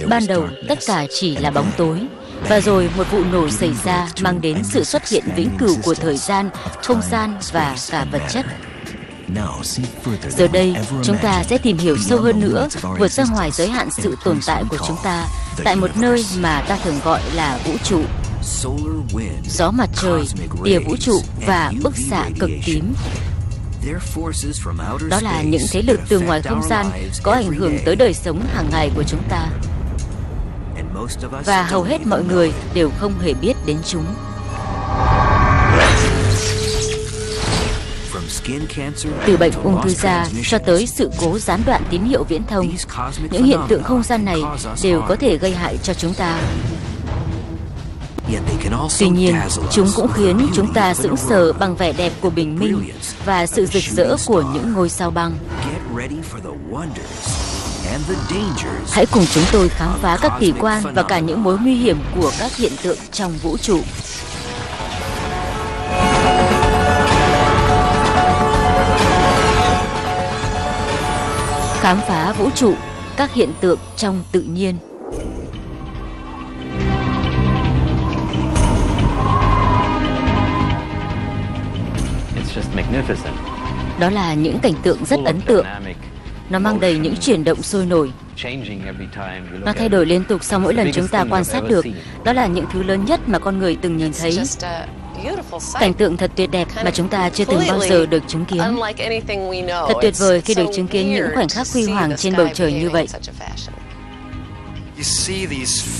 Ban đầu tất cả chỉ là bóng tối, và rồi một vụ nổ xảy ra mang đến sự xuất hiện vĩnh cửu của thời gian, không gian và cả vật chất. Giờ đây, chúng ta sẽ tìm hiểu sâu hơn nữa, vượt ra ngoài giới hạn sự tồn tại của chúng ta, tại một nơi mà ta thường gọi là vũ trụ. Gió mặt trời, tia vũ trụ và bức xạ cực tím. Đó là những thế lực từ ngoài không gian có ảnh hưởng tới đời sống hàng ngày của chúng ta. Và hầu hết mọi người đều không hề biết đến chúng. Từ bệnh ung thư da cho tới sự cố gián đoạn tín hiệu viễn thông, những hiện tượng không gian này đều có thể gây hại cho chúng ta. Tuy nhiên, chúng cũng khiến chúng ta sững sờ bằng vẻ đẹp của bình minh và sự rực rỡ của những ngôi sao băng. Hãy cùng chúng tôi khám phá các kỳ quan và cả những mối nguy hiểm của các hiện tượng trong vũ trụ. Khám phá vũ trụ, các hiện tượng trong tự nhiên. Đó là những cảnh tượng rất ấn tượng. Nó mang đầy những chuyển động sôi nổi. Nó thay đổi liên tục sau mỗi lần chúng ta quan sát được. Đó là những thứ lớn nhất mà con người từng nhìn thấy. Cảnh tượng thật tuyệt đẹp mà chúng ta chưa từng bao giờ được chứng kiến. Thật tuyệt vời khi được chứng kiến những khoảnh khắc huy hoàng trên bầu trời như vậy.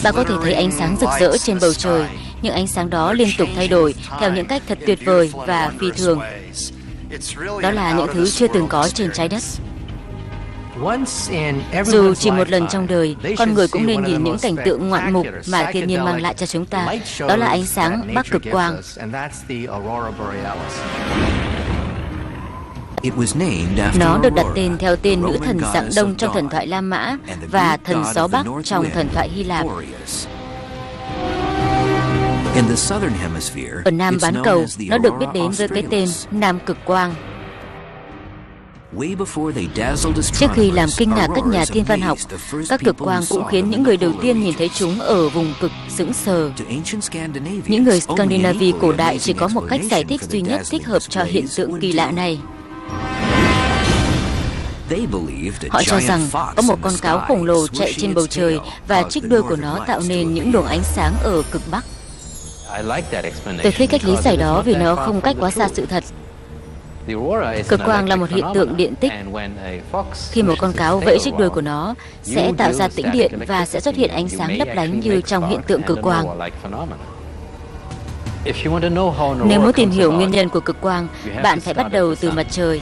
Bạn có thể thấy ánh sáng rực rỡ trên bầu trời. Những ánh sáng đó liên tục thay đổi theo những cách thật tuyệt vời và phi thường. Đó là những thứ chưa từng có trên trái đất. Dù chỉ một lần trong đời, con người cũng nên nhìn những cảnh tượng ngoạn mục mà thiên nhiên mang lại cho chúng ta. Đó là ánh sáng Bắc Cực Quang. Nó được đặt tên theo tên nữ thần dạng đông trong thần thoại La Mã và thần gió Bắc trong thần thoại Hy Lạp. Ở Nam bán cầu, nó được biết đến với cái tên Nam Cực Quang. Trước khi làm kinh ngạc các nhà thiên văn học, các cực quang cũng khiến những người đầu tiên nhìn thấy chúng ở vùng cực sững sờ. Những người Scandinavia cổ đại chỉ có một cách giải thích duy nhất thích hợp cho hiện tượng kỳ lạ này. Họ cho rằng có một con cáo khổng lồ chạy trên bầu trời và chiếc đuôi của nó tạo nên những luồng ánh sáng ở cực Bắc. Tôi thích cách lý giải đó vì nó không cách quá xa sự thật. Cực quang là một hiện tượng điện tích. Khi một con cáo vẫy chiếc đuôi của nó, sẽ tạo ra tĩnh điện và sẽ xuất hiện ánh sáng lấp lánh như trong hiện tượng cực quang. Nếu muốn tìm hiểu nguyên nhân của cực quang, bạn phải bắt đầu từ mặt trời.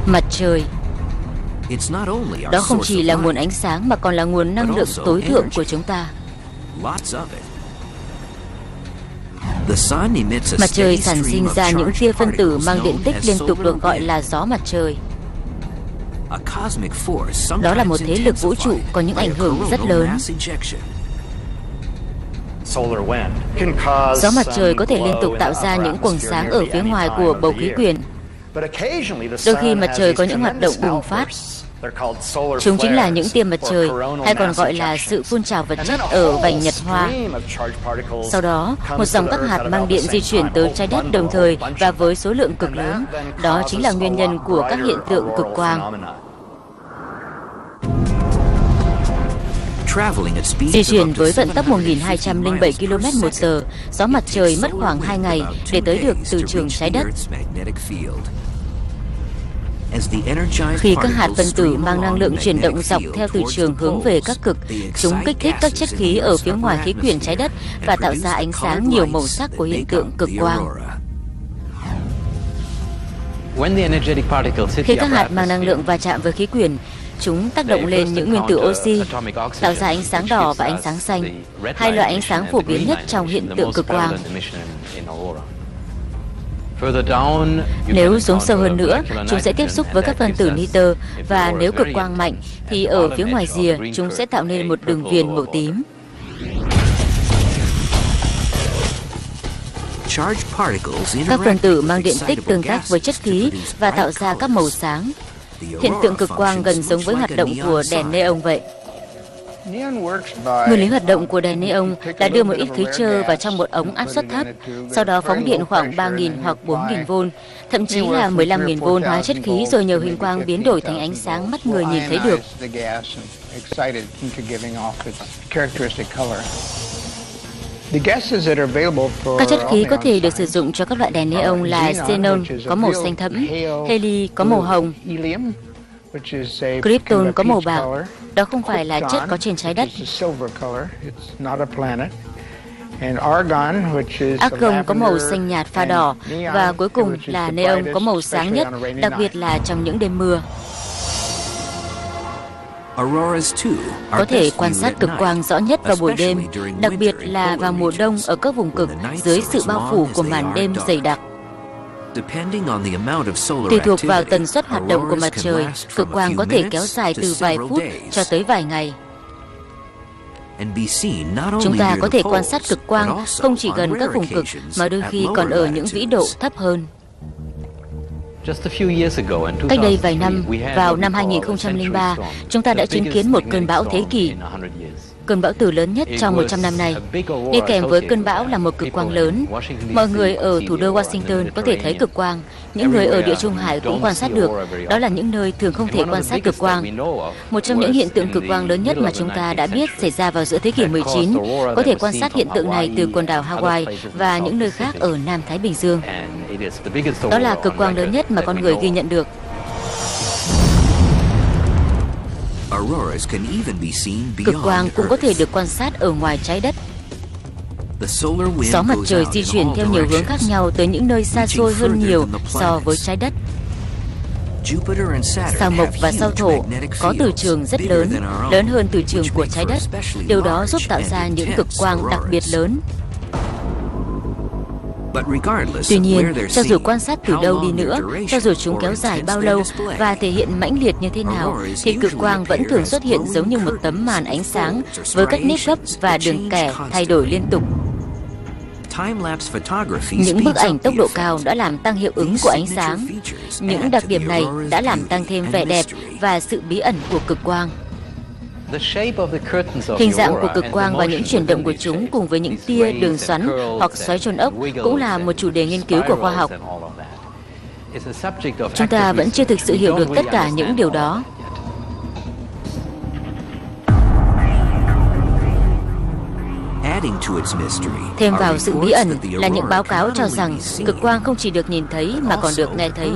Mặt trời. Đó không chỉ là nguồn ánh sáng mà còn là nguồn năng lượng tối thượng của chúng ta. Mặt trời sản sinh ra những tia phân tử mang điện tích liên tục được gọi là gió mặt trời. Đó là một thế lực vũ trụ có những ảnh hưởng rất lớn. Gió mặt trời có thể liên tục tạo ra những quầng sáng ở phía ngoài của bầu khí quyển. Đôi khi mặt trời có những hoạt động bùng phát. Chúng chính là những tia mặt trời, hay còn gọi là sự phun trào vật chất ở vành nhật hoa. Sau đó, một dòng các hạt mang điện di chuyển tới trái đất đồng thời và với số lượng cực lớn. Đó chính là nguyên nhân của các hiện tượng cực quang. Di chuyển với vận tốc 1207 km/h, gió mặt trời mất khoảng 2 ngày để tới được từ trường trái đất. Khi các hạt phân tử mang năng lượng chuyển động dọc theo từ trường hướng về các cực, chúng kích thích các chất khí ở phía ngoài khí quyển trái đất và tạo ra ánh sáng nhiều màu sắc của hiện tượng cực quang. Khi các hạt mang năng lượng va chạm với khí quyển, chúng tác động lên những nguyên tử oxy, tạo ra ánh sáng đỏ và ánh sáng xanh, hai loại ánh sáng phổ biến nhất trong hiện tượng cực quang. Nếu xuống sâu hơn nữa, chúng sẽ tiếp xúc với các phân tử nitơ, và nếu cực quang mạnh thì ở phía ngoài rìa chúng sẽ tạo nên một đường viền màu tím. Các phân tử mang điện tích tương tác với chất khí và tạo ra các màu sáng. Hiện tượng cực quang gần giống với hoạt động của đèn neon vậy. Nguyên lý hoạt động của đèn neon là đưa một ít khí trơ vào trong một ống áp suất thấp, sau đó phóng điện khoảng 3.000 hoặc 4.000V, thậm chí là 15.000V hóa chất khí rồi nhờ huỳnh quang biến đổi thành ánh sáng mắt người nhìn thấy được. Các chất khí có thể được sử dụng cho các loại đèn neon là xenon có màu xanh thẫm, heli có màu hồng, krypton có màu bạc. Đó không phải là chất có trên trái đất. Argon có màu xanh nhạt pha đỏ, và cuối cùng là neon có màu sáng nhất, đặc biệt là trong những đêm mưa. Có thể quan sát cực quang rõ nhất vào buổi đêm, đặc biệt là vào mùa đông ở các vùng cực dưới sự bao phủ của màn đêm dày đặc. Tùy thuộc vào tần suất hoạt động của mặt trời, cực quang có thể kéo dài từ vài phút cho tới vài ngày. Chúng ta có thể quan sát cực quang không chỉ gần các vùng cực mà đôi khi còn ở những vĩ độ thấp hơn. Cách đây vài năm, vào năm 2003, chúng ta đã chứng kiến một cơn bão thế kỷ, cơn bão từ lớn nhất trong 100 năm nay. Đi kèm với cơn bão là một cực quang lớn. Mọi người ở thủ đô Washington có thể thấy cực quang. Những người ở Địa Trung Hải cũng quan sát được. Đó là những nơi thường không thể quan sát cực quang. Một trong những hiện tượng cực quang lớn nhất mà chúng ta đã biết xảy ra vào giữa thế kỷ 19. Có thể quan sát hiện tượng này từ quần đảo Hawaii và những nơi khác ở Nam Thái Bình Dương. Đó là cực quang lớn nhất mà con người ghi nhận được. Cực quang cũng có thể được quan sát ở ngoài trái đất. Gió mặt trời di chuyển theo nhiều hướng khác nhau tới những nơi xa xôi hơn nhiều so với trái đất. Sao Mộc và sao Thổ có từ trường rất lớn, lớn hơn từ trường của trái đất. Điều đó giúp tạo ra những cực quang đặc biệt lớn. Tuy nhiên, cho dù quan sát từ đâu đi nữa, cho dù chúng kéo dài bao lâu và thể hiện mãnh liệt như thế nào, thì cực quang vẫn thường xuất hiện giống như một tấm màn ánh sáng với các nếp gấp và đường kẻ thay đổi liên tục. Những bức ảnh tốc độ cao đã làm tăng hiệu ứng của ánh sáng. Những đặc điểm này đã làm tăng thêm vẻ đẹp và sự bí ẩn của cực quang. Hình dạng của cực quang và những chuyển động của chúng cùng với những tia, đường xoắn hoặc xoáy tròn ốc cũng là một chủ đề nghiên cứu của khoa học. Chúng ta vẫn chưa thực sự hiểu được tất cả những điều đó. Thêm vào sự bí ẩn là những báo cáo cho rằng cực quang không chỉ được nhìn thấy mà còn được nghe thấy.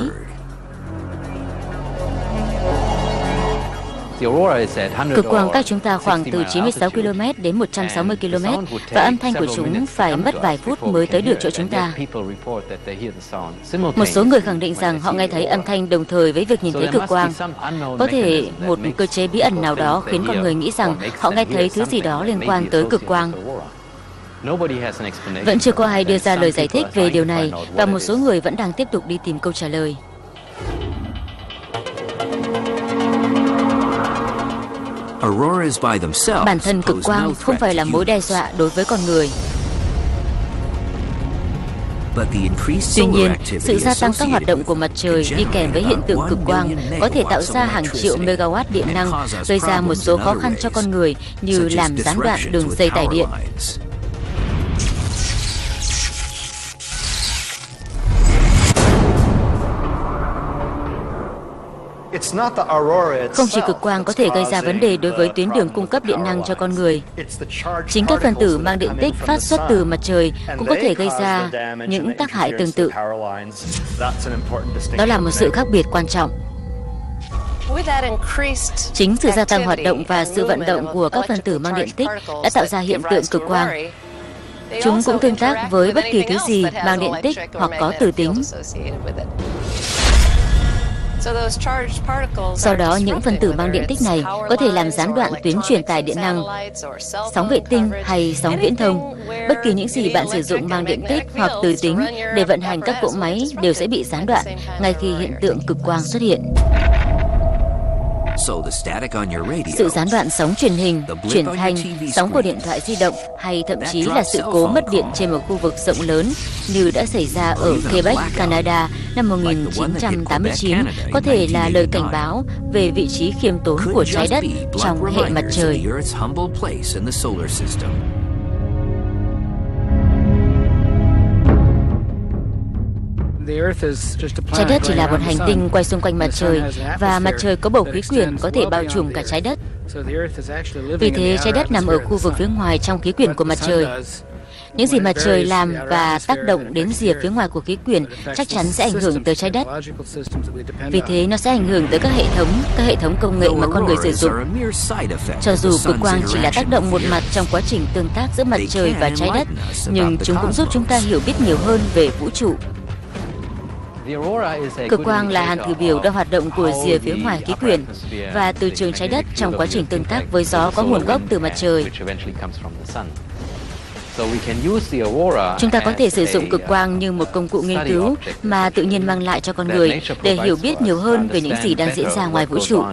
Cực quang cách chúng ta khoảng từ 96 km đến 160 km và âm thanh của chúng phải mất vài phút mới tới được chỗ chúng ta. Một số người khẳng định rằng họ nghe thấy âm thanh đồng thời với việc nhìn thấy cực quang. Có thể một cơ chế bí ẩn nào đó khiến con người nghĩ rằng họ nghe thấy thứ gì đó liên quan tới cực quang. Vẫn chưa có ai đưa ra lời giải thích về điều này và một số người vẫn đang tiếp tục đi tìm câu trả lời. Bản thân cực quang không phải là mối đe dọa đối với con người. Tuy nhiên, sự gia tăng các hoạt động của mặt trời đi kèm với hiện tượng cực quang có thể tạo ra hàng triệu megawatt điện năng, gây ra một số khó khăn cho con người như làm gián đoạn đường dây tải điện. Không chỉ cực quang có thể gây ra vấn đề đối với tuyến đường cung cấp điện năng cho con người. Chính các phân tử mang điện tích phát xuất từ mặt trời cũng có thể gây ra những tác hại tương tự. Đó là một sự khác biệt quan trọng. Chính sự gia tăng hoạt động và sự vận động của các phân tử mang điện tích đã tạo ra hiện tượng cực quang. Chúng cũng tương tác với bất kỳ thứ gì mang điện tích hoặc có tử tính. Sau đó, những phân tử mang điện tích này có thể làm gián đoạn tuyến truyền tải điện năng, sóng vệ tinh hay sóng viễn thông. Bất kỳ những gì bạn sử dụng mang điện tích hoặc từ tính để vận hành các cỗ máy đều sẽ bị gián đoạn ngay khi hiện tượng cực quang xuất hiện. Sự gián đoạn sóng truyền hình, truyền thanh, sóng của điện thoại di động hay thậm chí là sự cố mất điện trên một khu vực rộng lớn như đã xảy ra ở Quebec, Canada năm 1989 có thể là lời cảnh báo về vị trí khiêm tốn của trái đất trong hệ mặt trời. Trái đất chỉ là một hành tinh quay xung quanh mặt trời, và mặt trời có bầu khí quyển có thể bao trùm cả trái đất. Vì thế, trái đất nằm ở khu vực phía ngoài trong khí quyển của mặt trời. Những gì mặt trời làm và tác động đến rìa phía ngoài của khí quyển chắc chắn sẽ ảnh hưởng tới trái đất. Vì thế, nó sẽ ảnh hưởng tới các hệ thống công nghệ mà con người sử dụng. Cho dù cực quang chỉ là tác động một mặt trong quá trình tương tác giữa mặt trời và trái đất, nhưng chúng cũng giúp chúng ta hiểu biết nhiều hơn về vũ trụ. Cực quang là hàn thử biểu đang hoạt động của rìa phía ngoài khí quyển, và từ trường trái đất trong quá trình tương tác với gió có nguồn gốc từ mặt trời. Chúng ta có thể sử dụng cực quang như một công cụ nghiên cứu mà tự nhiên mang lại cho con người để hiểu biết nhiều hơn về những gì đang diễn ra ngoài vũ trụ.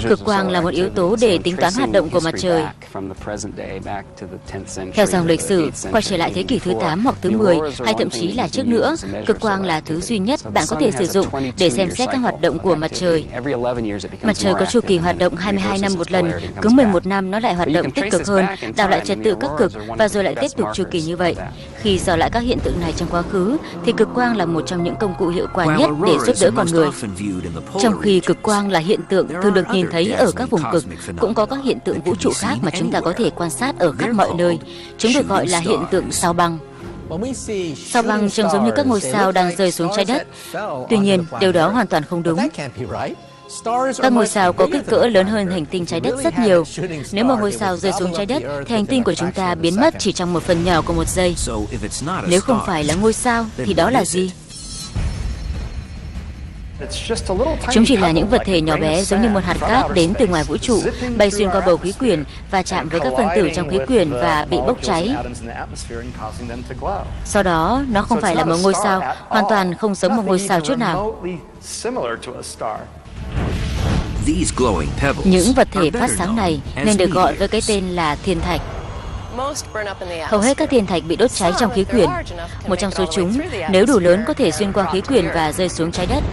Cực quang là một yếu tố để tính toán hoạt động của mặt trời. Theo dòng lịch sử, quay trở lại thế kỷ thứ 8 hoặc thứ 10 hay thậm chí là trước nữa, cực quang là thứ duy nhất bạn có thể sử dụng để xem xét các hoạt động của mặt trời. Mặt trời có chu kỳ hoạt động 22 năm một lần, cứ 11 năm nó lại hoạt động tích cực hơn, đảo lại trật tự các cực và rồi lại tiếp tục chu kỳ như vậy. Khi dò lại các hiện tượng này trong quá khứ, thì cực quang là một trong những công cụ hiệu quả nhất để giúp đỡ con người. Trong khi cực quang là hiện tượng thường được nhìn thấy ở các vùng cực, cũng có các hiện tượng vũ trụ khác mà chúng ta có thể quan sát ở khắp mọi nơi. Chúng được gọi là hiện tượng sao băng. Sao băng trông giống như các ngôi sao đang rơi xuống trái đất. Tuy nhiên, điều đó hoàn toàn không đúng. Các ngôi sao có kích cỡ lớn hơn hành tinh trái đất rất nhiều. Nếu một ngôi sao rơi xuống trái đất, thì hành tinh của chúng ta biến mất chỉ trong một phần nhỏ của một giây. Nếu không phải là ngôi sao, thì đó là gì? Chúng chỉ là những vật thể nhỏ bé giống như một hạt cát đến từ ngoài vũ trụ, bay xuyên qua bầu khí quyển và chạm với các phân tử trong khí quyển và bị bốc cháy. Sau đó, nó không phải là một ngôi sao, hoàn toàn không giống một ngôi sao chút nào. Những vật thể phát sáng này nên được gọi với cái tên là thiên thạch. Hầu hết các thiên thạch bị đốt cháy trong khí quyển. Một trong số chúng, nếu đủ lớn, có thể xuyên qua khí quyển và rơi xuống trái đất.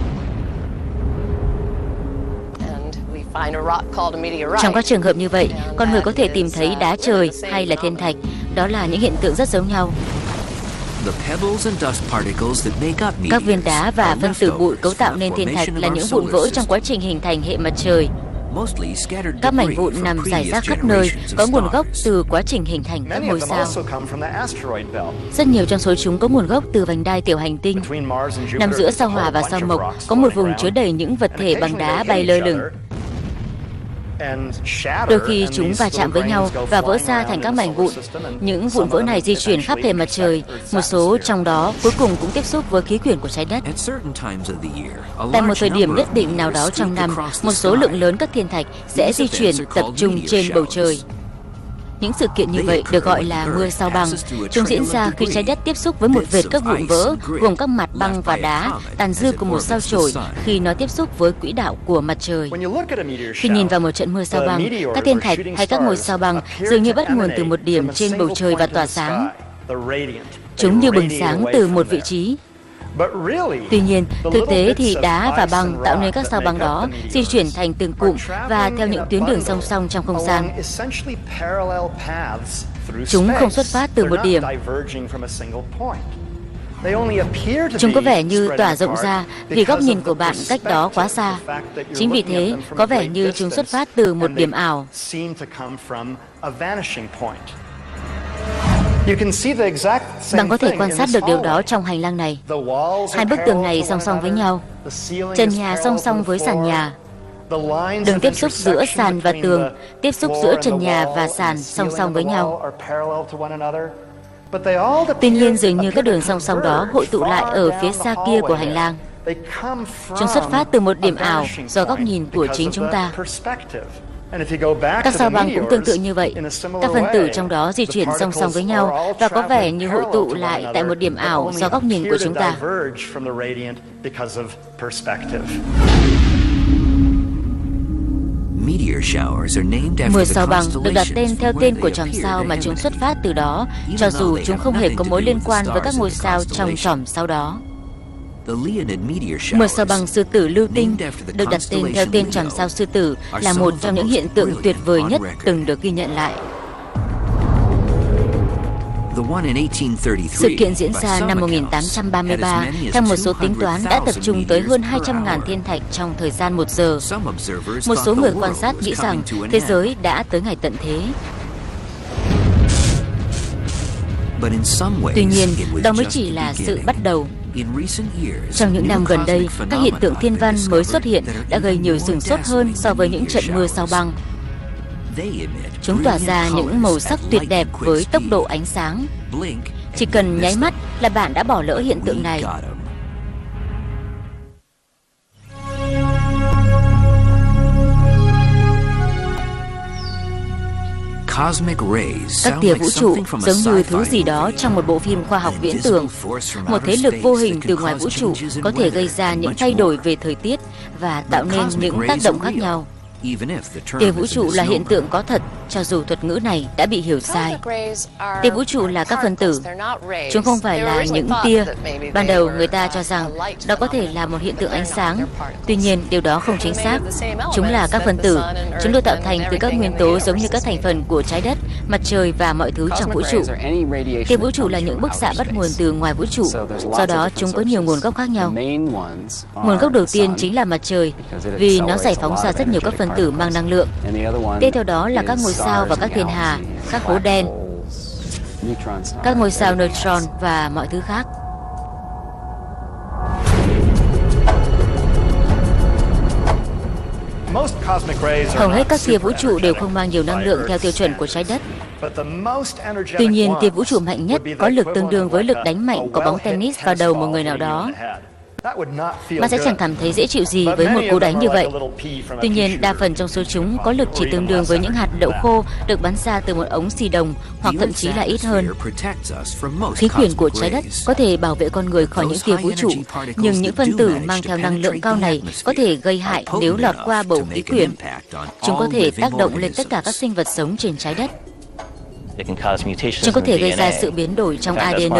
Trong các trường hợp như vậy, con người có thể tìm thấy đá trời hay là thiên thạch. Đó là những hiện tượng rất giống nhau. Các viên đá và phân tử bụi cấu tạo nên thiên thạch là những vụn vỡ trong quá trình hình thành hệ mặt trời. Các mảnh vụn nằm rải rác khắp nơi, có nguồn gốc từ quá trình hình thành các ngôi sao. Rất nhiều trong số chúng có nguồn gốc từ vành đai tiểu hành tinh. Nằm giữa sao Hỏa và sao Mộc có một vùng chứa đầy những vật thể bằng đá bay lơ lửng. Đôi khi chúng va chạm với nhau và vỡ ra thành các mảnh vụn. Những vụn vỡ này di chuyển khắp hệ mặt trời, một số trong đó cuối cùng cũng tiếp xúc với khí quyển của trái đất. Tại một thời điểm nhất định nào đó trong năm, một số lượng lớn các thiên thạch sẽ di chuyển tập trung trên bầu trời. Những sự kiện như vậy được gọi là mưa sao băng. Chúng diễn ra khi trái đất tiếp xúc với một vệt các vụn vỡ, gồm các mặt băng và đá, tàn dư của một sao chổi khi nó tiếp xúc với quỹ đạo của mặt trời. Khi nhìn vào một trận mưa sao băng, các thiên thạch hay các ngôi sao băng dường như bắt nguồn từ một điểm trên bầu trời và tỏa sáng. Chúng như bừng sáng từ một vị trí. Tuy nhiên, thực tế thì đá và băng tạo nên các sao băng đó di chuyển thành từng cụm và theo những tuyến đường song song trong không gian. Chúng không xuất phát từ một điểm. Chúng có vẻ như tỏa rộng ra vì góc nhìn của bạn cách đó quá xa. Chính vì thế, có vẻ như chúng xuất phát từ một điểm ảo. Bạn có thể quan sát được điều đó trong hành lang này. Hai bức tường này song song với nhau. Trần nhà song song với sàn nhà. Đường tiếp xúc giữa sàn và tường, tiếp xúc giữa trần nhà và sàn song song với nhau. Tuy nhiên, dường như các đường song song đó hội tụ lại ở phía xa kia của hành lang. Chúng xuất phát từ một điểm ảo do góc nhìn của chính chúng ta. Các sao băng cũng tương tự như vậy. Các phân tử trong đó di chuyển song song với nhau và có vẻ như hội tụ lại tại một điểm ảo do góc nhìn của chúng ta. Mưa sao băng được đặt tên theo tên của chòm sao mà chúng xuất phát từ đó, cho dù chúng không hề có mối liên quan với các ngôi sao trong chòm sao đó. Mưa sao băng sư tử lưu tinh được đặt tên theo tên chòm sao sư tử là một trong những hiện tượng tuyệt vời nhất từng được ghi nhận lại. Sự kiện diễn ra năm 1833 theo một số tính toán đã tập trung tới hơn 200.000 thiên thạch trong thời gian 1 giờ. Một số người quan sát nghĩ rằng thế giới đã tới ngày tận thế. Tuy nhiên, đó mới chỉ là sự bắt đầu. Trong những năm gần đây, các hiện tượng thiên văn mới xuất hiện đã gây nhiều sửng sốt hơn so với những trận mưa sao băng. Chúng tỏa ra những màu sắc tuyệt đẹp với tốc độ ánh sáng. Chỉ cần nháy mắt là bạn đã bỏ lỡ hiện tượng này. Các tia vũ trụ giống như thứ gì đó trong một bộ phim khoa học viễn tưởng. Một thế lực vô hình từ ngoài vũ trụ có thể gây ra những thay đổi về thời tiết và tạo nên những tác động khác nhau. Tia vũ trụ là hiện tượng có thật, cho dù thuật ngữ này đã bị hiểu sai. Tia vũ trụ là các phân tử. Chúng không phải là những tia. Ban đầu người ta cho rằng đó có thể là một hiện tượng ánh sáng. Tuy nhiên, điều đó không chính xác. Chúng là các phân tử. Chúng được tạo thành từ các nguyên tố giống như các thành phần của trái đất, mặt trời và mọi thứ trong vũ trụ. Tia vũ trụ là những bức xạ bắt nguồn từ ngoài vũ trụ. Do đó, chúng có nhiều nguồn gốc khác nhau. Nguồn gốc đầu tiên chính là mặt trời, vì nó giải phóng ra rất nhiều các phân tử mang năng lượng. Tiếp theo đó là các ngôi sao và các thiên hà, các hố đen, các ngôi sao neutron và mọi thứ khác. Hầu hết các tia vũ trụ đều không mang nhiều năng lượng theo tiêu chuẩn của trái đất. Tuy nhiên, tia vũ trụ mạnh nhất có lực tương đương với lực đánh mạnh của bóng tennis vào đầu một người nào đó. Bạn sẽ chẳng cảm thấy dễ chịu gì với một cú đánh như vậy. Tuy nhiên, đa phần trong số chúng có lực chỉ tương đương với những hạt đậu khô được bắn ra từ một ống xì đồng, hoặc thậm chí là ít hơn. Khí quyển của trái đất có thể bảo vệ con người khỏi những tia vũ trụ, nhưng những phân tử mang theo năng lượng cao này có thể gây hại nếu lọt qua bầu khí quyển. Chúng có thể tác động lên tất cả các sinh vật sống trên trái đất. Chúng có thể gây ra sự biến đổi trong ADN.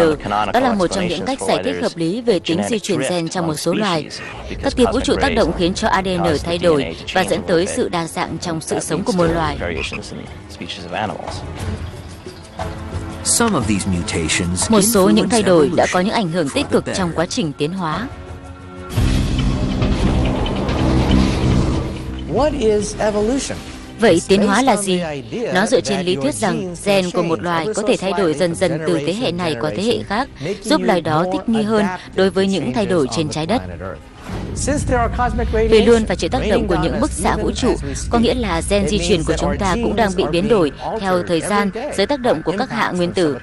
Đó là một trong những cách giải thích hợp lý về tính di truyền gen trong một số loài. Các tia vũ trụ tác động khiến cho ADN thay đổi và dẫn tới sự đa dạng trong sự sống của một loài. Một số những thay đổi đã có những ảnh hưởng tích cực trong quá trình tiến hóa. Vậy tiến hóa là gì? Nó dựa trên lý thuyết rằng gen của một loài có thể thay đổi dần dần từ thế hệ này qua thế hệ khác, giúp loài đó thích nghi hơn đối với những thay đổi trên trái đất. Vì luôn phải chịu tác động của những bức xạ vũ trụ, có nghĩa là gen di truyền của chúng ta cũng đang bị biến đổi theo thời gian dưới tác động của các hạ nguyên tử.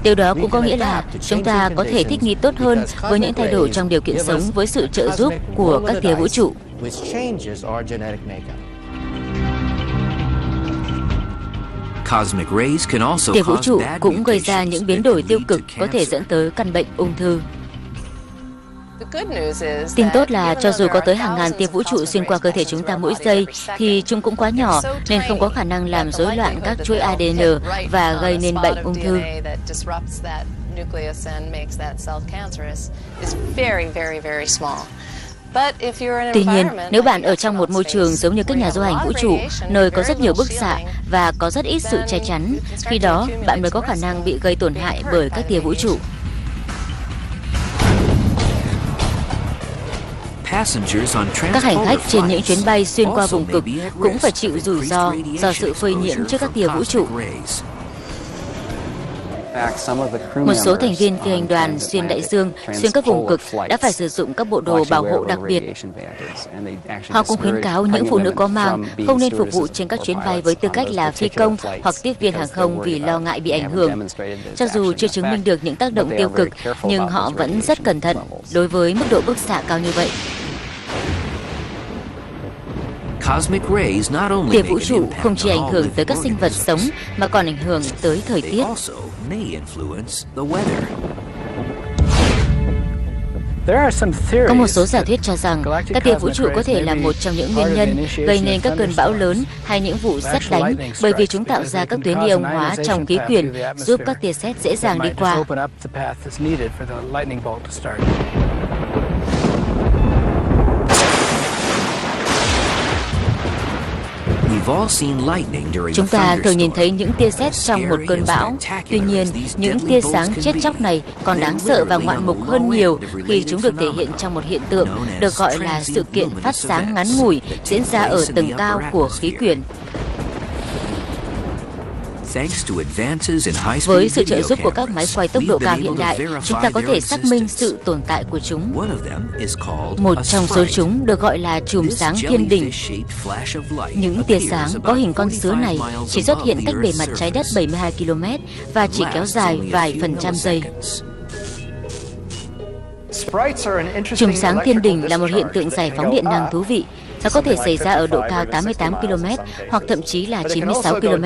Điều đó cũng có nghĩa là chúng ta có thể thích nghi tốt hơn với những thay đổi trong điều kiện sống với sự trợ giúp của các tia vũ trụ. Tia vũ trụ cũng gây ra những biến đổi tiêu cực có thể dẫn tới căn bệnh ung thư. Tin tốt là cho dù có tới hàng ngàn tia vũ trụ xuyên qua cơ thể chúng ta mỗi giây, thì chúng cũng quá nhỏ nên không có khả năng làm rối loạn các chuỗi ADN và gây nên bệnh ung thư. Tuy nhiên, nếu bạn ở trong một môi trường giống như các nhà du hành vũ trụ, nơi có rất nhiều bức xạ và có rất ít sự che chắn, khi đó bạn mới có khả năng bị gây tổn hại bởi các tia vũ trụ. Các hành khách trên những chuyến bay xuyên qua vùng cực cũng phải chịu rủi ro do sự phơi nhiễm trước các tia vũ trụ. Một số thành viên phi hành đoàn xuyên đại dương, xuyên các vùng cực đã phải sử dụng các bộ đồ bảo hộ đặc biệt. Họ cũng khuyến cáo những phụ nữ có mang không nên phục vụ trên các chuyến bay với tư cách là phi công hoặc tiếp viên hàng không vì lo ngại bị ảnh hưởng. Cho dù chưa chứng minh được những tác động tiêu cực, nhưng họ vẫn rất cẩn thận đối với mức độ bức xạ cao như vậy. Tia vũ trụ không chỉ ảnh hưởng tới các sinh vật sống mà còn ảnh hưởng tới thời tiết. Có một số giả thuyết cho rằng các tia vũ trụ có thể là một trong những nguyên nhân gây nên các cơn bão lớn hay những vụ sét đánh, bởi vì chúng tạo ra các tuyến ion hóa trong khí quyển giúp các tia sét dễ dàng đi qua. Chúng ta thường nhìn thấy những tia sét trong một cơn bão. Tuy nhiên, những tia sáng chết chóc này còn đáng sợ và ngoạn mục hơn nhiều khi chúng được thể hiện trong một hiện tượng được gọi là sự kiện phát sáng ngắn ngủi diễn ra ở tầng cao của khí quyển. Với sự trợ giúp của các máy quay tốc độ cao hiện đại, chúng ta có thể xác minh sự tồn tại của chúng. Một trong số chúng được gọi là chùm sáng thiên đình. Những tia sáng có hình con sứa này chỉ xuất hiện cách bề mặt trái đất 72 km và chỉ kéo dài vài phần trăm giây. Chùm sáng thiên đình là một hiện tượng giải phóng điện năng thú vị. Nó có thể xảy ra ở độ cao 88 km hoặc thậm chí là 96 km.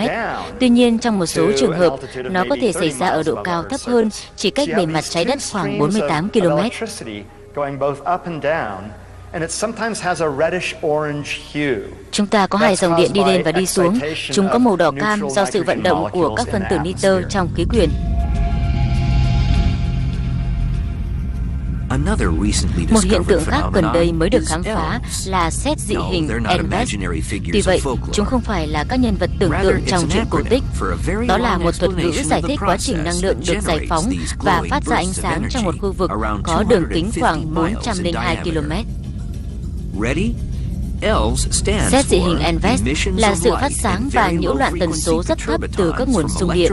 Tuy nhiên, trong một số trường hợp, nó có thể xảy ra ở độ cao thấp hơn, chỉ cách bề mặt trái đất khoảng 48 km. Chúng ta có hai dòng điện đi lên và đi xuống. Chúng có màu đỏ cam do sự vận động của các phân tử nitơ trong khí quyển. Một hiện tượng khác gần đây mới được khám phá là sét dị hình Elves. Tuy vậy, chúng không phải là các nhân vật tưởng tượng trong truyện cổ tích. Đó là một thuật ngữ giải thích quá trình năng lượng được giải phóng và phát ra ánh sáng trong một khu vực có đường kính khoảng 402 km. Sét dị hình Elves là sự phát sáng và nhiễu loạn tần số rất thấp từ các nguồn xung điện.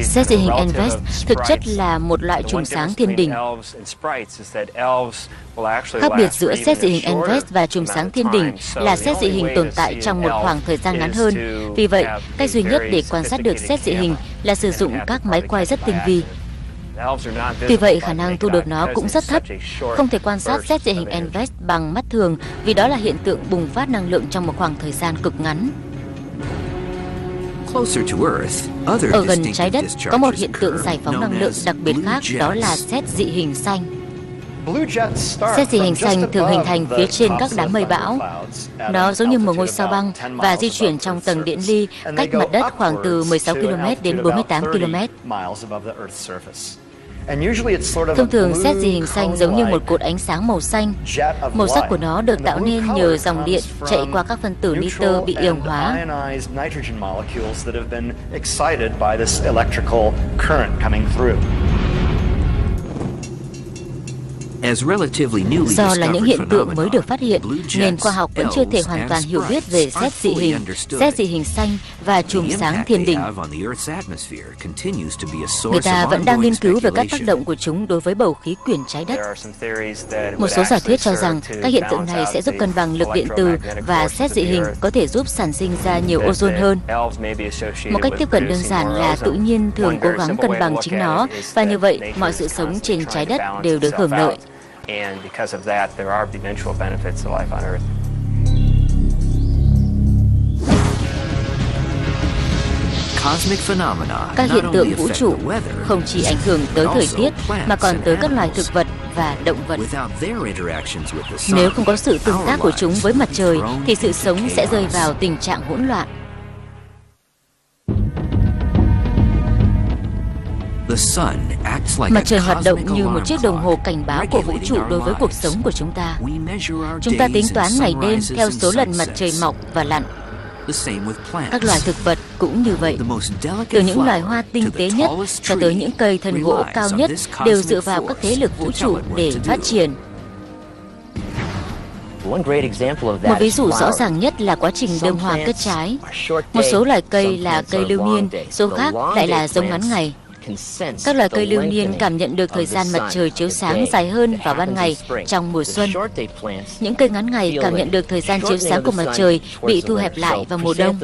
Sét dị hình Elves thực chất là một loại chùm sáng thiên đình. Khác biệt giữa sét dị hình Elves và chùm sáng thiên đình là sét dị hình tồn tại trong một khoảng thời gian ngắn hơn. Vì vậy, cách duy nhất để quan sát được sét dị hình là sử dụng các máy quay rất tinh vi. Tuy vậy, khả năng thu được nó cũng rất thấp. Không thể quan sát sét dị hình Elves bằng mắt thường vì đó là hiện tượng bùng phát năng lượng trong một khoảng thời gian cực ngắn. Ở gần trái đất có một hiện tượng giải phóng năng lượng đặc biệt khác, đó là sét dị hình xanh. Sét dị hình xanh thường hình thành phía trên các đám mây bão. Nó giống như một ngôi sao băng và di chuyển trong tầng điện ly cách mặt đất khoảng từ 16 km đến 48 km. Thông thường, sét dị hình xanh giống như một cột ánh sáng màu xanh. Màu sắc của nó được tạo nên nhờ dòng điện chạy qua các phân tử nitơ bị ion hóa. Do là những hiện tượng mới được phát hiện, nên khoa học vẫn chưa thể hoàn toàn hiểu biết về sét dị hình xanh và chùm sáng thiên đình. Người ta vẫn đang nghiên cứu về các tác động của chúng đối với bầu khí quyển trái đất. Một số giả thuyết cho rằng các hiện tượng này sẽ giúp cân bằng lực điện từ và sét dị hình có thể giúp sản sinh ra nhiều ozone hơn. Một cách tiếp cận đơn giản là tự nhiên thường cố gắng cân bằng chính nó, và như vậy mọi sự sống trên trái đất đều được hưởng lợi. And because of that, there are eventual benefits to life on Earth. Các hiện tượng vũ trụ không chỉ ảnh hưởng tới thời tiết mà còn tới các loài thực vật và động vật. Nếu không có sự tương tác của chúng với mặt trời thì sự sống sẽ rơi vào tình trạng hỗn loạn. Mặt trời hoạt động như một chiếc đồng hồ cảnh báo của vũ trụ đối với cuộc sống của chúng ta. Chúng ta tính toán ngày đêm theo số lần mặt trời mọc và lặn. Các loài thực vật cũng như vậy. Từ những loài hoa tinh tế nhất cho tới những cây thân gỗ cao nhất đều dựa vào các thế lực vũ trụ để phát triển. Một ví dụ rõ ràng nhất là quá trình đơm hoa kết trái. Một số loài cây là cây lưu niên, số khác lại là giống ngắn ngày. Các loài cây lưu niên cảm nhận được thời gian mặt trời chiếu sáng dài hơn vào ban ngày trong mùa xuân. Những cây ngắn ngày cảm nhận được thời gian chiếu sáng của mặt trời bị thu hẹp lại vào mùa đông.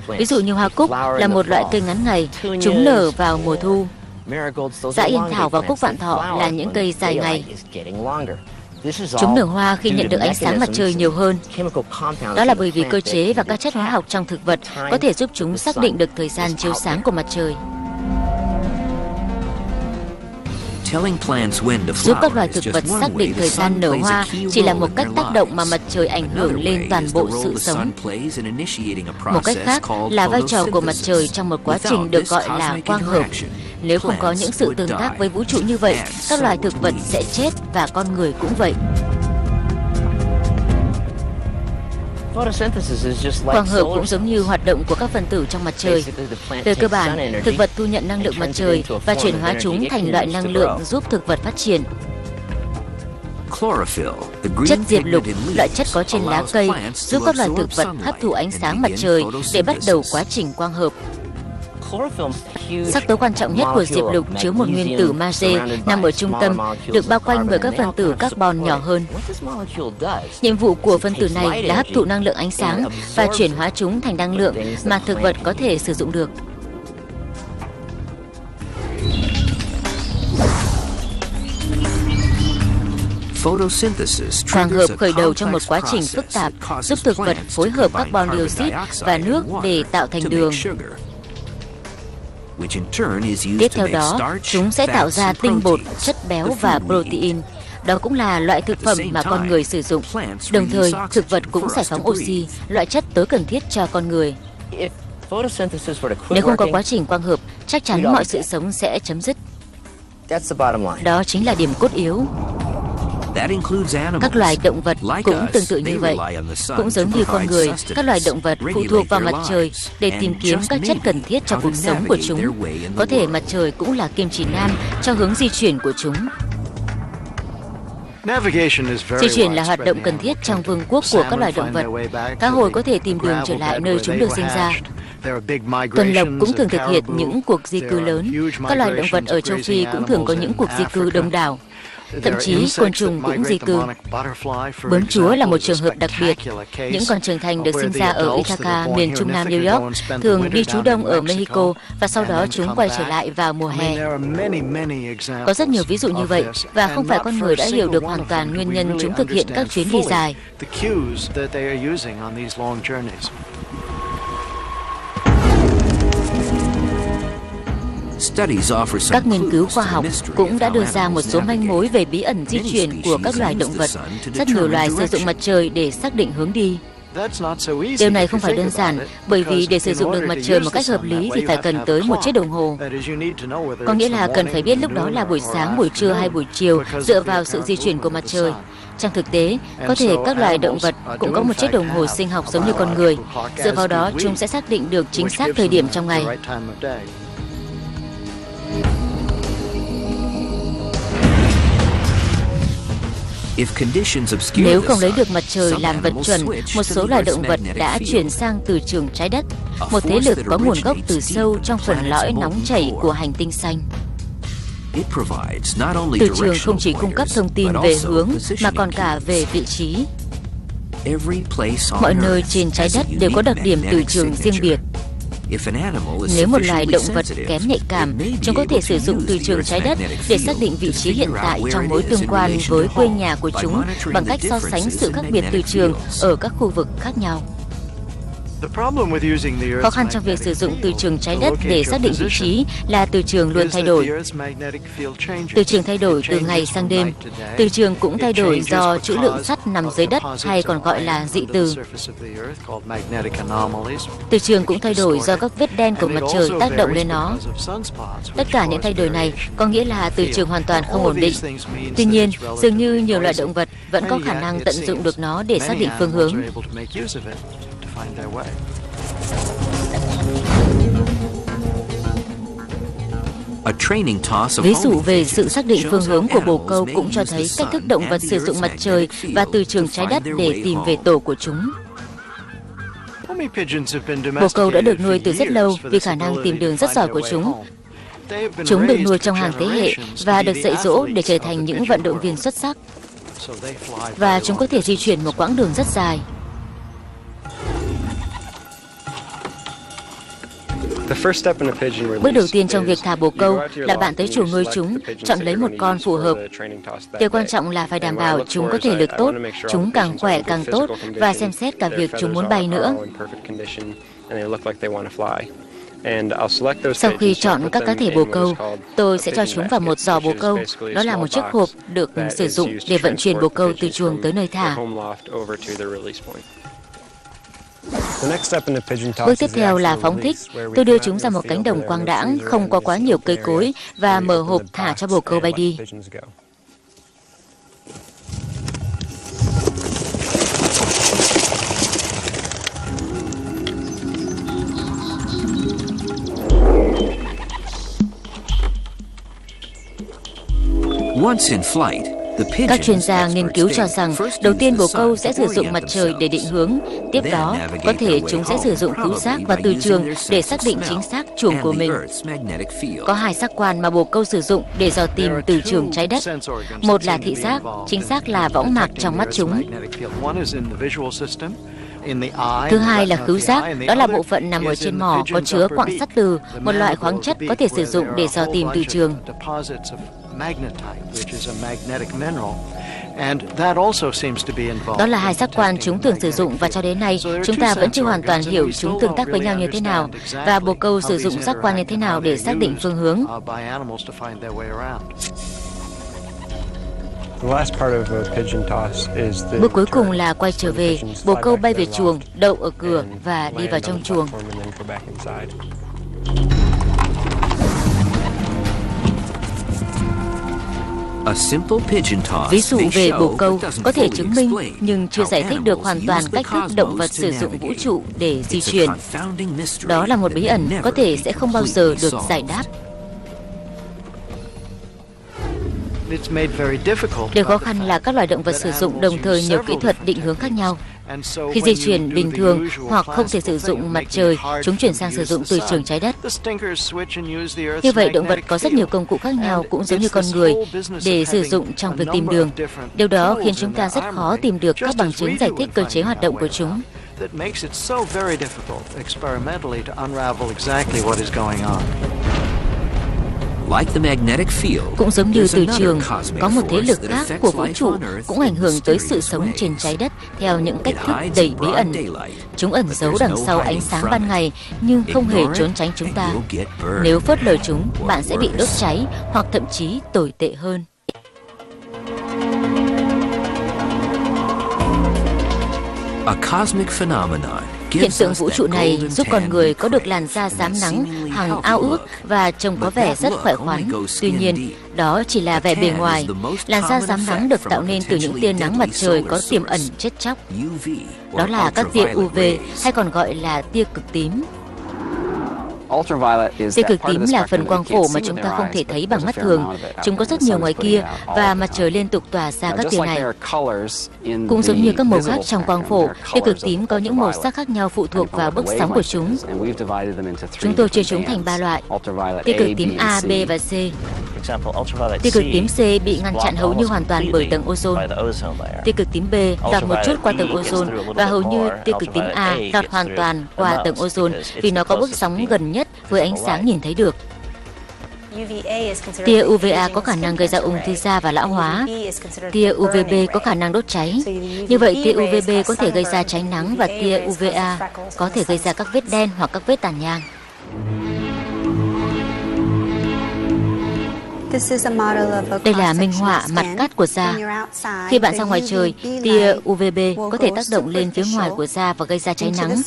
Ví dụ như hoa cúc là một loại cây ngắn ngày, chúng nở vào mùa thu. Dã yên thảo và cúc vạn thọ là những cây dài ngày. Chúng nở hoa khi nhận được ánh sáng mặt trời nhiều hơn. Đó là bởi vì cơ chế và các chất hóa học trong thực vật có thể giúp chúng xác định được thời gian chiếu sáng của mặt trời. Giúp các loài thực vật xác định thời gian nở hoa chỉ là một cách tác động mà mặt trời ảnh hưởng lên toàn bộ sự sống. Một cách khác là vai trò của mặt trời trong một quá trình được gọi là quang hợp. Nếu không có những sự tương tác với vũ trụ như vậy, các loài thực vật sẽ chết và con người cũng vậy. Quang hợp cũng giống như hoạt động của các phân tử trong mặt trời. Về cơ bản, thực vật thu nhận năng lượng mặt trời và chuyển hóa chúng thành loại năng lượng giúp thực vật phát triển. Chất diệp lục, loại chất có trên lá cây, giúp các loài thực vật hấp thụ ánh sáng mặt trời để bắt đầu quá trình quang hợp. Sắc tố quan trọng nhất của diệp lục chứa một nguyên tử magie nằm ở trung tâm, được bao quanh bởi các phân tử carbon nhỏ hơn. Nhiệm vụ của phân tử này là hấp thụ năng lượng ánh sáng và chuyển hóa chúng thành năng lượng mà thực vật có thể sử dụng được. Quang hợp khởi đầu trong một quá trình phức tạp, giúp thực vật phối hợp carbon dioxide và nước để tạo thành đường. Tiếp theo đó, chúng sẽ tạo ra tinh bột, chất béo và protein. Đó cũng là loại thực phẩm mà con người sử dụng. Đồng thời, thực vật cũng giải phóng oxy, loại chất tối cần thiết cho con người. Nếu không có quá trình quang hợp, chắc chắn mọi sự sống sẽ chấm dứt. Đó chính là điểm cốt yếu. Các loài động vật cũng tương tự như vậy. Cũng giống như con người, các loài động vật phụ thuộc vào mặt trời để tìm kiếm các chất cần thiết cho cuộc sống của chúng. Có thể mặt trời cũng là kim chỉ nam cho hướng di chuyển của chúng. Di chuyển là hoạt động cần thiết trong vương quốc của các loài động vật. Cá hồi có thể tìm đường trở lại nơi chúng được sinh ra. Tuần lộc cũng thường thực hiện những cuộc di cư lớn. Các loài động vật ở châu Phi cũng thường có những cuộc di cư đông đảo. Thậm chí côn trùng cũng di cư. Bướm chúa là một trường hợp đặc biệt. Những con trưởng thành được sinh ra ở Ithaca, miền trung nam New York, thường đi trú đông ở Mexico và sau đó chúng quay trở lại vào mùa hè. Có rất nhiều ví dụ như vậy và không phải con người đã hiểu được hoàn toàn nguyên nhân chúng thực hiện các chuyến đi dài. Các nghiên cứu khoa học cũng đã đưa ra một số manh mối về bí ẩn di chuyển của các loài động vật. Rất nhiều loài sử dụng mặt trời để xác định hướng đi. Điều này không phải đơn giản, bởi vì để sử dụng được mặt trời một cách hợp lý thì phải cần tới một chiếc đồng hồ. Có nghĩa là cần phải biết lúc đó là buổi sáng, buổi trưa hay buổi chiều dựa vào sự di chuyển của mặt trời. Trong thực tế, có thể các loài động vật cũng có một chiếc đồng hồ sinh học giống như con người. Dựa vào đó, chúng sẽ xác định được chính xác thời điểm trong ngày. Nếu không lấy được mặt trời làm vật chuẩn, một số loài động vật đã chuyển sang từ trường trái đất, một thế lực có nguồn gốc từ sâu trong phần lõi nóng chảy của hành tinh xanh. Từ trường không chỉ cung cấp thông tin về hướng mà còn cả về vị trí. Mọi nơi trên trái đất đều có đặc điểm từ trường riêng biệt. Nếu một loài động vật kém nhạy cảm, chúng có thể sử dụng từ trường trái đất để xác định vị trí hiện tại trong mối tương quan với quê nhà của chúng bằng cách so sánh sự khác biệt từ trường ở các khu vực khác nhau. Khó khăn trong việc sử dụng từ trường trái đất để xác định vị trí là từ trường luôn thay đổi. Từ trường thay đổi từ ngày sang đêm. Từ trường cũng thay đổi do trữ lượng sắt nằm dưới đất hay còn gọi là dị từ. Từ trường cũng thay đổi do các vết đen của mặt trời tác động lên nó. Tất cả những thay đổi này có nghĩa là từ trường hoàn toàn không ổn định. Tuy nhiên, dường như nhiều loại động vật vẫn có khả năng tận dụng được nó để xác định phương hướng. Ví dụ về sự xác định phương hướng của bồ câu cũng cho thấy cách thức động vật sử dụng mặt trời và từ trường trái đất để tìm về tổ của chúng. Bồ câu đã được nuôi từ rất lâu vì khả năng tìm đường rất giỏi của chúng. Chúng được nuôi trong hàng thế hệ và được dạy dỗ để trở thành những vận động viên xuất sắc. Và chúng có thể di chuyển một quãng đường rất dài. Bước đầu tiên trong việc thả bồ câu là bạn tới chuồng nuôi chúng, chọn lấy một con phù hợp. Điều quan trọng là phải đảm bảo chúng có thể lực tốt, chúng càng khỏe càng tốt, và xem xét cả việc chúng muốn bay nữa. Sau khi chọn các cá thể bồ câu, tôi sẽ cho chúng vào một giỏ bồ câu. Đó là một chiếc hộp được sử dụng để vận chuyển bồ câu từ chuồng tới nơi thả. Bước tiếp theo là phóng thích. Tôi đưa chúng ra một cánh đồng quang đãng, không có quá nhiều cây cối, và mở hộp thả cho bồ câu bay đi. Các chuyên gia nghiên cứu cho rằng, đầu tiên bồ câu sẽ sử dụng mặt trời để định hướng, tiếp đó có thể chúng sẽ sử dụng khứu giác và từ trường để xác định chính xác chuồng của mình. Có hai giác quan mà bồ câu sử dụng để dò tìm từ trường trái đất. Một là thị giác, chính xác là võng mạc trong mắt chúng. Thứ hai là khứu giác, đó là bộ phận nằm ở trên mỏ có chứa quặng sắt từ, một loại khoáng chất có thể sử dụng để dò tìm từ trường. Đó là hai giác quan chúng thường sử dụng, và cho đến nay chúng ta vẫn chưa hoàn toàn hiểu chúng tương tác với nhau như thế nào và bồ câu sử dụng giác quan như thế nào để xác định phương hướng. Bước cuối cùng là quay trở về, bồ câu bay về chuồng, đậu ở cửa và đi vào trong chuồng. Ví dụ về bồ câu có thể chứng minh nhưng chưa giải thích được hoàn toàn cách thức động vật sử dụng vũ trụ để di chuyển. Đó là một bí ẩn có thể sẽ không bao giờ được giải đáp. Điều khó khăn là các loài động vật sử dụng đồng thời nhiều kỹ thuật định hướng khác nhau. Khi di chuyển bình thường hoặc không thể sử dụng mặt trời, chúng chuyển sang sử dụng từ trường trái đất. Như vậy, động vật có rất nhiều công cụ khác nhau, cũng giống như con người, để sử dụng trong việc tìm đường. Điều đó khiến chúng ta rất khó tìm được các bằng chứng giải thích cơ chế hoạt động của chúng. Cũng giống như từ trường, có một thế lực khác của vũ trụ cũng ảnh hưởng tới sự sống trên trái đất theo những cách thức đầy bí ẩn. Chúng ẩn giấu đằng sau ánh sáng ban ngày nhưng không hề trốn tránh chúng ta. Nếu phớt lờ chúng, bạn sẽ bị đốt cháy hoặc thậm chí tồi tệ hơn. Hiện tượng vũ trụ này giúp con người có được làn da rám nắng, hằng ao ước và trông có vẻ rất khỏe khoắn. Tuy nhiên, đó chỉ là vẻ bề ngoài. Làn da rám nắng được tạo nên từ những tia nắng mặt trời có tiềm ẩn chết chóc. Đó là các tia UV hay còn gọi là tia cực tím. Tia cực tím là phần quang phổ mà chúng ta không thể thấy bằng mắt thường. Chúng có rất nhiều ngoài kia và mặt trời liên tục tỏa ra các tia này. Cũng giống như các màu khác trong quang phổ, tia cực tím có những màu sắc khác nhau phụ thuộc vào bước sóng của chúng. Chúng tôi chia chúng thành 3 loại: tia cực tím A, B và C. Tia cực tím C bị ngăn chặn hầu như hoàn toàn bởi tầng ozone. Tia cực tím B lọt một chút qua tầng ozone, và hầu như tia cực tím A lọt hoàn toàn qua tầng ozone vì nó có bước sóng gần nhất với ánh sáng nhìn thấy được. Tia UVA có khả năng gây ra ung thư da và lão hóa. Tia UVB có khả năng đốt cháy. Như vậy, tia UVB có thể gây ra cháy nắng và tia UVA có thể gây ra các vết đen hoặc các vết tàn nhang. Đây là minh họa mặt cắt của da. Khi bạn ra ngoài trời, tia UVB có thể tác động lên phía ngoài của da và gây ra cháy nắng,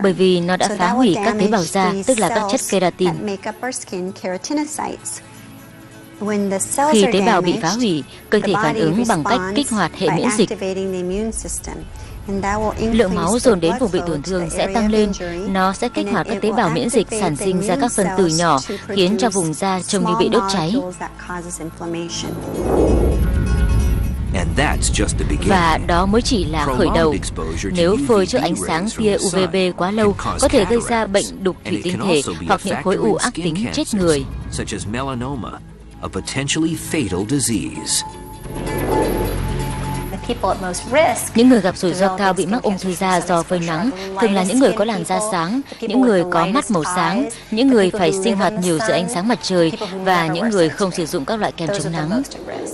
bởi vì nó đã phá hủy các tế bào da, tức là các chất keratin. Khi tế bào bị phá hủy, cơ thể phản ứng bằng cách kích hoạt hệ miễn dịch. Lượng máu dồn đến vùng bị tổn thương sẽ tăng lên. Nó sẽ kích hoạt các tế bào miễn dịch sản sinh ra các phân tử nhỏ, khiến cho vùng da trông như bị đốt cháy. Và đó mới chỉ là khởi đầu. Nếu phơi trước ánh sáng tia UVB quá lâu, có thể gây ra bệnh đục thủy tinh thể hoặc những khối u ác tính chết người. Những người gặp rủi ro cao bị mắc ung thư da do phơi nắng thường là những người có làn da sáng, những người có mắt màu sáng, những người phải sinh hoạt nhiều dưới ánh sáng mặt trời và những người không sử dụng các loại kem chống nắng.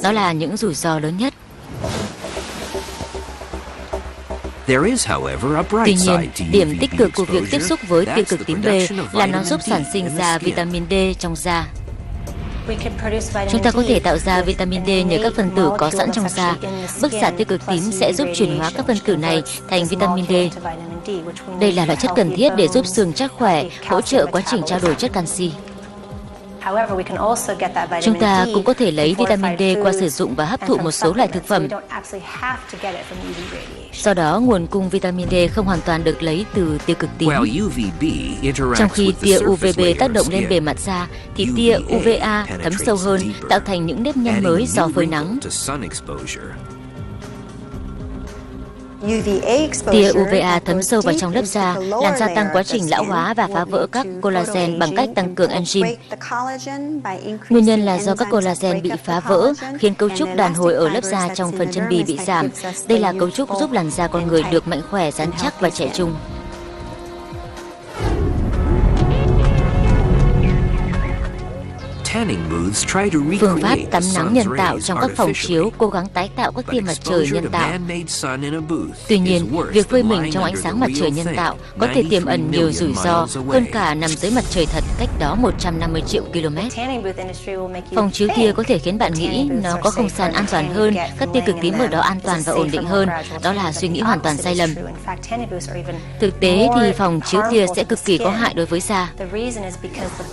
Đó là những rủi ro lớn nhất. Tuy nhiên, điểm tích cực của việc tiếp xúc với tia cực tím B là nó giúp sản sinh ra vitamin D trong da. Chúng ta có thể tạo ra vitamin D nhờ các phân tử có sẵn trong da. Bức xạ tia cực tím sẽ giúp chuyển hóa các phân tử này thành vitamin D. Đây là loại chất cần thiết để giúp xương chắc khỏe, hỗ trợ quá trình trao đổi chất canxi. Chúng ta cũng có thể lấy vitamin D qua sử dụng và hấp thụ một số loại thực phẩm. Do đó, nguồn cung vitamin D không hoàn toàn được lấy từ tia cực tím. Trong khi tia UVB tác động lên bề mặt da, thì tia UVA thấm sâu hơn, tạo thành những nếp nhăn mới do phơi nắng. Tia UVA thấm sâu vào trong lớp da, làm gia tăng quá trình lão hóa và phá vỡ các collagen bằng cách tăng cường enzyme. Nguyên nhân là do các collagen bị phá vỡ, khiến cấu trúc đàn hồi ở lớp da trong phần chân bì bị giảm. Đây là cấu trúc giúp làn da con người được mạnh khỏe, rắn chắc và trẻ trung. Phương pháp tắm nắng nhân tạo trong các phòng chiếu cố gắng tái tạo các tia mặt trời nhân tạo. Tuy nhiên, việc phơi mình trong ánh sáng mặt trời nhân tạo có thể tiềm ẩn nhiều rủi ro hơn cả nằm dưới mặt trời thật cách đó 150 triệu km. Phòng chiếu tia có thể khiến bạn nghĩ nó có không gian an toàn hơn, các tia cực tím ở đó an toàn và ổn định hơn. Đó là suy nghĩ hoàn toàn sai lầm. Thực tế thì phòng chiếu tia sẽ cực kỳ có hại đối với da.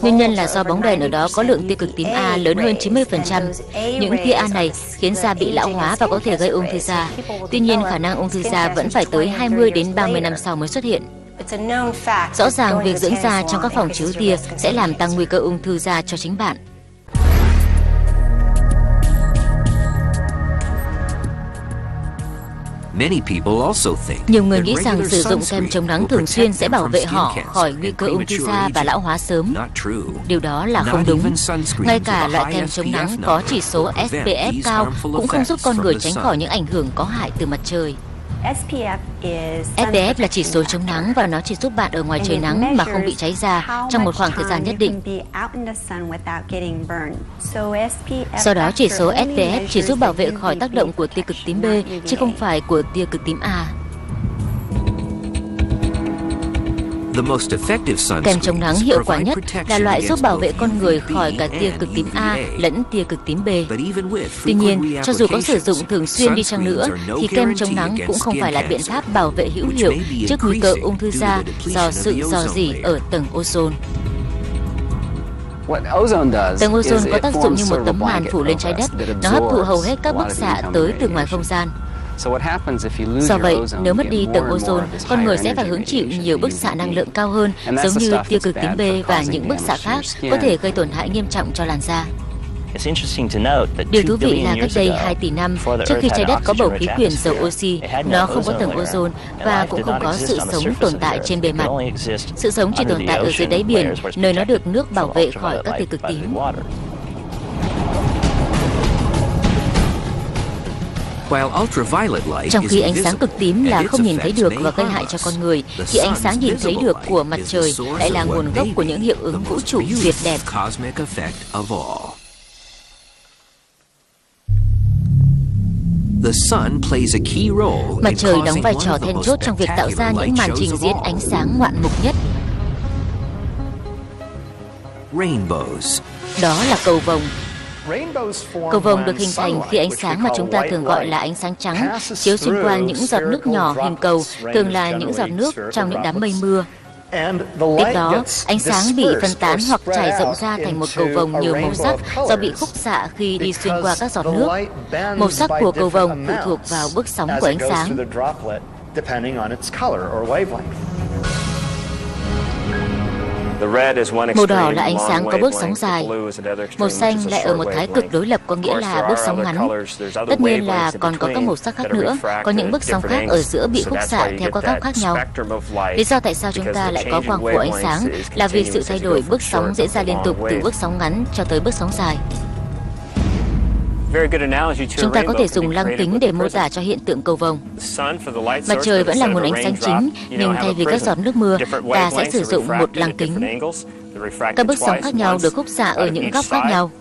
Nguyên nhân là do bóng đèn ở đó có lượng tia cực tím A lớn hơn 90%. Những tia A này khiến da bị lão hóa và có thể gây ung thư da. Tuy nhiên, khả năng ung thư da vẫn phải tới 20 đến 30 năm sau mới xuất hiện. Rõ ràng, việc dưỡng da trong các phòng chiếu tia sẽ làm tăng nguy cơ ung thư da cho chính bạn. Nhiều người nghĩ rằng sử dụng kem chống nắng thường xuyên sẽ bảo vệ họ khỏi nguy cơ ung thư da và lão hóa sớm. Điều đó là không đúng. Ngay cả loại kem chống nắng có chỉ số SPF cao cũng không giúp con người tránh khỏi những ảnh hưởng có hại từ mặt trời. SPF là chỉ số chống nắng và nó chỉ giúp bạn ở ngoài trời nắng mà không bị cháy da trong một khoảng thời gian nhất định. Do đó, chỉ số SPF chỉ giúp bảo vệ khỏi tác động của tia cực tím B chứ không phải của tia cực tím A. Kem chống nắng hiệu quả nhất là loại giúp bảo vệ con người khỏi cả tia cực tím A lẫn tia cực tím B. Tuy nhiên, cho dù có sử dụng thường xuyên đi chăng nữa, thì kem chống nắng cũng không phải là biện pháp bảo vệ hữu hiệu trước nguy cơ ung thư da do sự rò rỉ ở tầng ozone. Tầng ozone có tác dụng như một tấm màn phủ lên trái đất, nó hấp thụ hầu hết các bức xạ tới từ ngoài không gian. Do vậy, nếu mất đi tầng ozone, con người sẽ phải hứng chịu nhiều bức xạ năng lượng cao hơn, giống như tia cực tím B và những bức xạ khác có thể gây tổn hại nghiêm trọng cho làn da. Điều thú vị là cách đây 2 tỷ năm, trước khi trái đất có bầu khí quyển giàu oxy, nó không có tầng ozone và cũng không có sự sống tồn tại trên bề mặt. Sự sống chỉ tồn tại ở dưới đáy biển, nơi nó được nước bảo vệ khỏi các tia cực tím. Trong khi ánh sáng cực tím là không nhìn thấy được và gây hại cho con người, thì ánh sáng nhìn thấy được của mặt trời lại là nguồn gốc của những hiệu ứng vũ trụ tuyệt đẹp. Mặt trời đóng vai trò then chốt trong việc tạo ra những màn trình diễn ánh sáng ngoạn mục nhất. Đó là cầu vồng. Cầu vồng được hình thành khi ánh sáng mà chúng ta thường gọi là ánh sáng trắng chiếu xuyên qua những giọt nước nhỏ hình cầu, thường là những giọt nước trong những đám mây mưa. Tiếp đó, ánh sáng bị phân tán hoặc trải rộng ra thành một cầu vồng nhiều màu sắc do bị khúc xạ khi đi xuyên qua các giọt nước. Màu sắc của cầu vồng phụ thuộc vào bước sóng của ánh sáng. Màu đỏ là ánh sáng có bước sóng dài. Màu xanh lại ở một thái cực đối lập, có nghĩa là bước sóng ngắn. Tất nhiên là còn có các màu sắc khác nữa, có những bước sóng khác ở giữa bị khúc xạ theo các góc khác nhau. Lý do tại sao chúng ta lại có quang phổ ánh sáng là vì sự thay đổi bước sóng diễn ra liên tục từ bước sóng ngắn cho tới bước sóng dài. Chúng ta có thể dùng lăng kính để mô tả cho hiện tượng cầu vồng. Mặt trời vẫn là nguồn ánh sáng chính, nhưng thay vì các giọt nước mưa, ta sẽ sử dụng một lăng kính. Các bước sóng khác nhau được khúc xạ ở những góc khác nhau.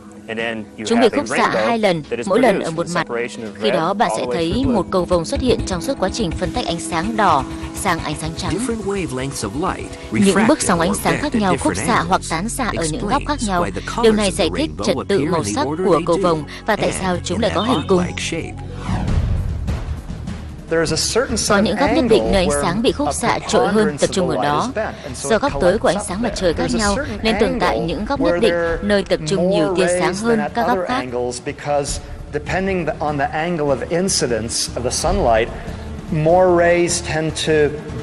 Chúng bị khúc xạ 2 lần, mỗi lần ở một mặt. Khi đó bạn sẽ thấy một cầu vồng xuất hiện trong suốt quá trình phân tách ánh sáng đỏ sang ánh sáng trắng. Những bước sóng ánh sáng khác nhau khúc xạ hoặc tán xạ ở những góc khác nhau. Điều này giải thích trật tự màu sắc của cầu vồng và tại sao chúng lại có hình cung. Có những góc nhất định nơi ánh sáng bị khúc xạ trội hơn tập trung ở đó. Do góc tối của ánh sáng mặt trời khác nhau nên tồn tại những góc nhất định nơi tập trung nhiều tia sáng hơn các góc khác. Depending on the angle of incidence of the sunlight, more rays tend to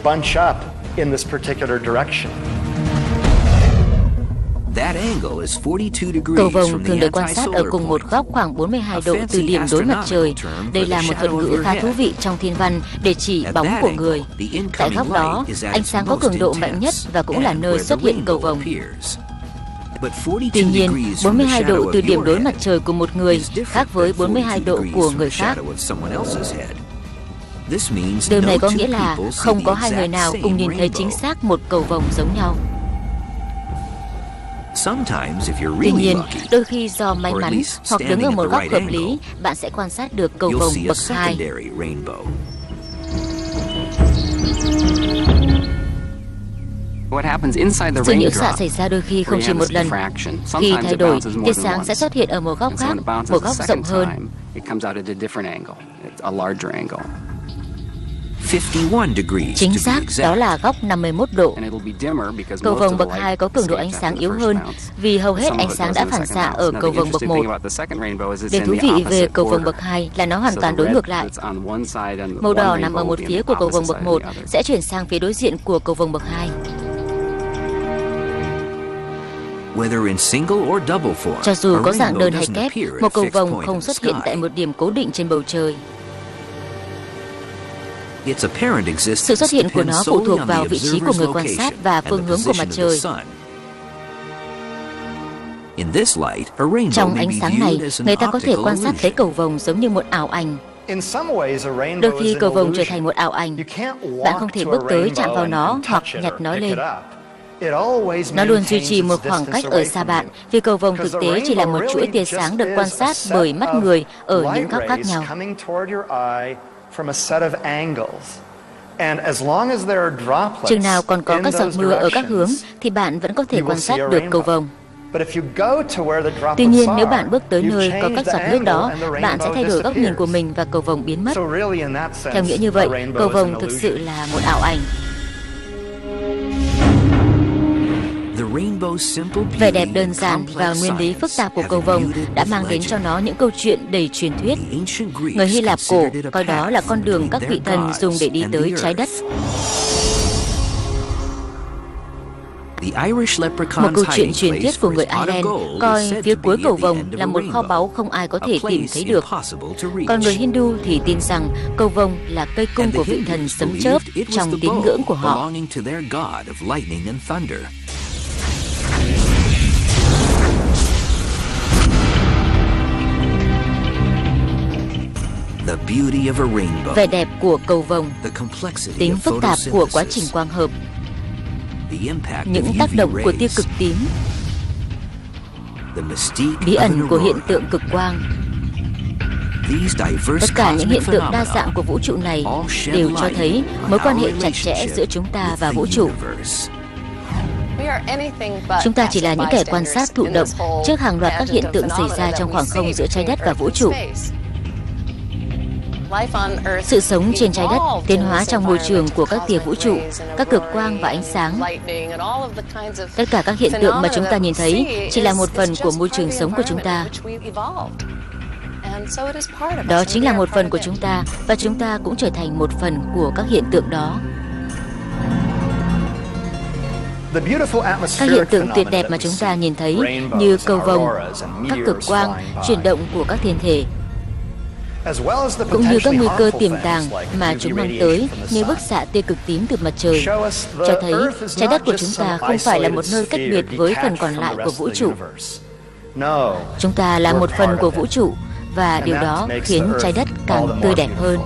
bunch up in this particular direction. Cầu vồng thường được quan sát ở cùng một góc khoảng 42 độ từ điểm đối mặt trời. Đây là một thuật ngữ khá thú vị trong thiên văn để chỉ bóng của người. Tại góc đó, ánh sáng có cường độ mạnh nhất và cũng là nơi xuất hiện cầu vồng. Tuy nhiên, 42 độ từ điểm đối mặt trời của một người khác với 42 độ của người khác. Điều này có nghĩa là không có hai người nào cùng nhìn thấy chính xác một cầu vồng giống nhau. Tuy nhiên, đôi khi do may mắn hoặc đứng ở một góc hợp lý, bạn sẽ quan sát được cầu vồng bậc 2. Sự nhiễu xạ xảy ra đôi khi không chỉ một lần. Khi thay đổi, tia sáng sẽ xuất hiện ở một góc khác, một góc rộng hơn. Chính xác, đó là góc 51 độ. Cầu vồng bậc 2 có cường độ ánh sáng yếu hơn vì hầu hết ánh sáng đã phản xạ ở cầu vồng bậc 1. Điều thú vị về cầu vồng bậc 2 là nó hoàn toàn đối ngược lại. Màu đỏ nằm ở một phía của cầu vồng bậc 1 sẽ chuyển sang phía đối diện của cầu vồng bậc 2. Cho dù có dạng đơn hay kép, một cầu vồng không xuất hiện tại một điểm cố định trên bầu trời. Sự xuất hiện của nó phụ thuộc vào vị trí của người quan sát và phương hướng của mặt trời. Trong ánh sáng này, người ta có thể quan sát thấy cầu vồng giống như một ảo ảnh. Đôi khi cầu vồng trở thành một ảo ảnh. Bạn không thể bước tới chạm vào nó hoặc nhặt nó lên. Nó luôn duy trì một khoảng cách ở xa bạn vì cầu vồng thực tế chỉ là một chuỗi tia sáng được quan sát bởi mắt người ở những góc khác nhau. Chừng nào còn có các giọt mưa ở các hướng thì bạn vẫn có thể quan sát được cầu vồng. Tuy nhiên, nếu bạn bước tới nơi có các giọt nước đó, bạn sẽ thay đổi góc nhìn của mình và cầu vồng biến mất. Theo nghĩa như vậy, cầu vồng thực sự là một ảo ảnh. Vẻ đẹp đơn giản và nguyên lý phức tạp của cầu vồng đã mang đến cho nó những câu chuyện đầy truyền thuyết. Người Hy Lạp cổ coi đó là con đường các vị thần dùng để đi tới trái đất. Một câu chuyện truyền thuyết của người Ireland coi phía cuối cầu vồng là một kho báu không ai có thể tìm thấy được. Còn người Hindu thì tin rằng cầu vồng là cây cung của vị thần sấm chớp trong tín ngưỡng của họ. Vẻ đẹp của cầu vồng, tính phức tạp của quá trình quang hợp, những tác động của tia cực tím, bí ẩn của hiện tượng cực quang. Tất cả những hiện tượng đa dạng của vũ trụ này đều cho thấy mối quan hệ chặt chẽ giữa chúng ta và vũ trụ. Chúng ta chỉ là những kẻ quan sát thụ động trước hàng loạt các hiện tượng xảy ra trong khoảng không giữa trái đất và vũ trụ. Sự sống trên trái đất tiến hóa trong môi trường của các tia vũ trụ, các cực quang và ánh sáng. Tất cả các hiện tượng mà chúng ta nhìn thấy chỉ là một phần của môi trường sống của chúng ta. Đó chính là một phần của chúng ta và chúng ta cũng trở thành một phần của các hiện tượng đó. Các hiện tượng tuyệt đẹp mà chúng ta nhìn thấy như cầu vồng, các cực quang, chuyển động của các thiên thể, cũng như các nguy cơ tiềm tàng mà chúng mang tới như bức xạ tia cực tím từ mặt trời, cho thấy trái đất của chúng ta không phải là một nơi cách biệt với phần còn lại của vũ trụ. Chúng ta là một phần của vũ trụ và điều đó khiến trái đất càng tươi đẹp hơn.